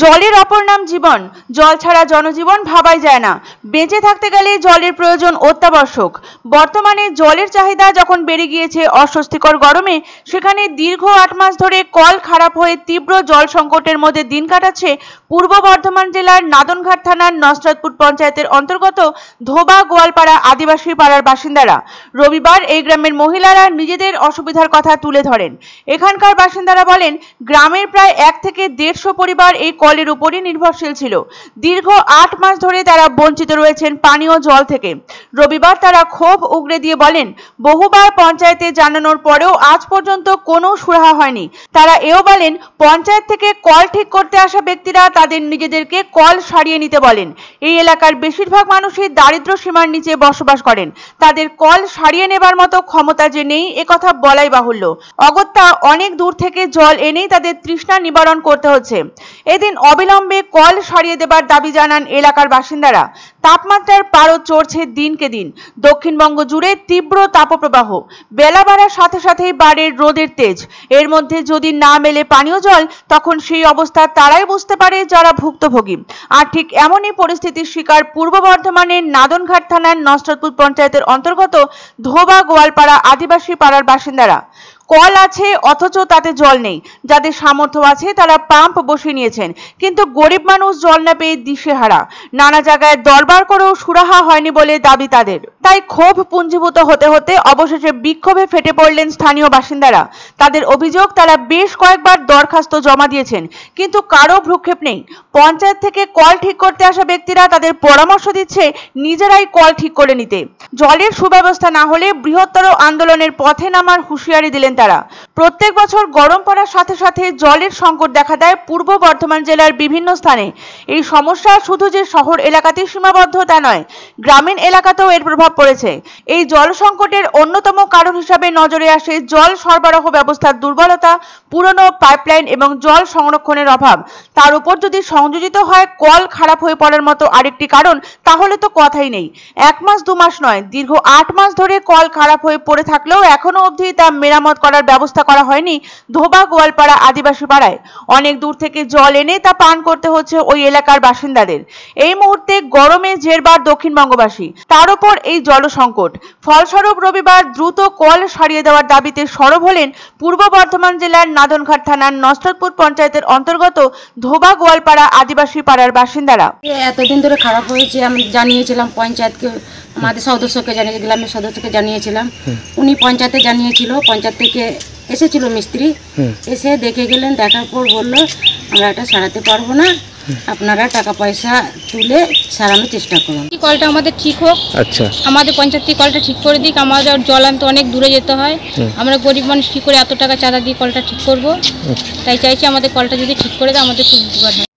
জলের অপর নাম জীবন। জল ছাড়া জনজীবন ভাবাই যায় না। বেঁচে থাকতে গেলে জলের প্রয়োজন অত্যাবশ্যক। বর্তমানে জলের চাহিদা যখন বেড়ে গিয়েছে অস্বস্তিকর গরমে, সেখানে দীর্ঘ 8 মাস ধরে কল খারাপ হয়ে তীব্র জল সংকটের মধ্যে দিন কাটাচ্ছে পূর্ব বর্ধমান জেলার নাদনঘাট থানার নসরতপুর পঞ্চায়েতের অন্তর্গত ধোবা গোয়ালপাড়া আদিবাসী পাড়ার বাসিন্দারা। রবিবার এই গ্রামের মহিলারা নিজেদের অসুবিধার কথা তুলে ধরেন। এখানকার বাসিন্দারা বলেন, গ্রামের প্রায় 1 থেকে 150 পরিবার এই কলের উপরই নির্ভরশীল ছিল। দীর্ঘ 8 মাস ধরে তারা বঞ্চিত রয়েছেন পানীয় জল থেকে। রবিবার তারা ক্ষোভ উগরে দিয়ে বলেন, বহুবার পঞ্চায়েতে জানানোর পরেও আজ পর্যন্ত কোনো সুরাহা হয়নি। তারা এও বলেন, পঞ্চায়েত থেকে কল ঠিক করতে আসা ব্যক্তিরা তাদের নিজেদেরকে কল সারিয়ে নিতে বলেন। এই এলাকার বেশিরভাগ মানুষই দারিদ্র্য সীমার নিচে বসবাস করেন। তাদের কল সারিয়ে নেবার মতো ক্ষমতা যে নেই একথা বলাই বাহুল্য। অগত্যা অনেক দূর থেকে জল এনেই তাদের তৃষ্ণা নিবারণ করতে হচ্ছে। এদিন অবিলম্বে কল সারিয়ে দেবার দাবি জানান এলাকার বাসিন্দারা। তাপমাত্রার পারদ চড়ছে দিনকে দিন। দক্ষিণবঙ্গ জুড়ে তীব্র তাপপ্রবাহ। বেলা বাড়ার সাথে সাথেই বাড়ে রোদের তেজ। এর মধ্যে যদি না মেলে পানীয় জল, তখন সেই অবস্থা তারাই বুঝতে পারে যারা ভুক্তভোগী। আর ঠিক এমনই পরিস্থিতির শিকার পূর্ব বর্ধমানের নাদনঘাট থানার নসরতপুর পঞ্চায়েতের অন্তর্গত ধোবা গোয়ালপাড়া আদিবাসী পাড়ার বাসিন্দারা। কল আছে অথচ তাতে জল নেই। যাদের সামর্থ্য আছে তারা পাম্প বসিয়ে নিয়েছেন, কিন্তু গরিব মানুষ জল না পেয়ে দিশেহারা। নানা জায়গায় দরবার করেও সুরাহা হয়নি বলে দাবি তাদের। তাই ক্ষোভ পুঞ্জীভূত হতে হতে অবশেষে বিক্ষোভে ফেটে পড়লেন স্থানীয় বাসিন্দারা। তাদের অভিযোগ, তারা বেশ কয়েকবার দরখাস্ত জমা দিয়েছেন, কিন্তু কারো ভ্রুক্ষেপ নেই। পঞ্চায়েত থেকে কল ঠিক করতে আসা ব্যক্তিরা তাদের পরামর্শ দিচ্ছে নিজেরাই কল ঠিক করে নিতে। জলের সুব্যবস্থা না হলে বৃহত্তর আন্দোলনের পথে নামার হুঁশিয়ারি দিলেন তারা। প্রত্যেক বছর গরম পড়ার সাথে সাথে জলের সংকট দেখা দেয় পূর্ব বর্ধমান জেলার বিভিন্ন স্থানে। এই সমস্যা শুধু যে শহর এলাকাতেই সীমাবদ্ধ তা নয়, গ্রামীণ এলাকাতেও এর প্রভাব পড়েছে। এই জল সংকটের অন্যতম কারণ হিসাবে নজরে আসে জল সরবরাহ ব্যবস্থার দুর্বলতা, পুরনো পাইপলাইন এবং জল সংরক্ষণের অভাব। তার উপর যদি সংযোজিত হয় কল খারাপ হয়ে পড়ার মতো আরেকটি কারণ, তাহলে তো কথাই নেই। 1 মাস 2 মাস নয়, দীর্ঘ 8 মাস ধরে কল খারাপ হয়ে পড়ে থাকলেও এখনো অবধি তা মেরামত করার ব্যবস্থা করা হয়নি ধোবা গোয়ালপাড়া আদিবাসী পাড়ায়। অনেক দূর থেকে জল এনে তা পান করতে হচ্ছে ওই এলাকার বাসিন্দাদের। এই মুহূর্তে গরমে জেরবার দক্ষিণবঙ্গবাসী, তার উপর এই জল সংকট। ফলস্বরূপ রবিবার দ্রুত কল সারিয়ে দেওয়ার দাবিতে সরব হলেন পূর্ব বর্ধমান জেলার নাদনঘাট থানার নসরতপুর পঞ্চায়েতের অন্তর্গত ধোবা গোয়ালপাড়া আদিবাসী পাড়ার বাসিন্দারা। এতদিন ধরে খারাপ হয়েছে, আমি জানিয়েছিলাম পঞ্চায়েতকে, আমাদের সদস্যকে জানিয়ে, গ্রামের সদস্যকে জানিয়েছিলাম। উনি পঞ্চায়েতে জানিয়েছিল, পঞ্চায়েত থেকে এসেছিল মিস্ত্রি, এসে দেখে গেলেন। দেখার পর বললো, আমরা এটা সারাতে পারবো না, আপনারা টাকা পয়সা তুলে সারানোর চেষ্টা করুন। কলটা আমাদের ঠিক হোক। আচ্ছা, আমাদের পঞ্চায়েত থেকে কলটা ঠিক করে দিক। আমাদের জল আনতে অনেক দূরে যেতে হয়। আমরা গরিব মানুষ কি করে এত টাকা চাঁদা দিয়ে কলটা ঠিক করব? তাই চাইছি আমাদের কলটা যদি ঠিক করে দেয় আমাদের খুব উপকার হয়।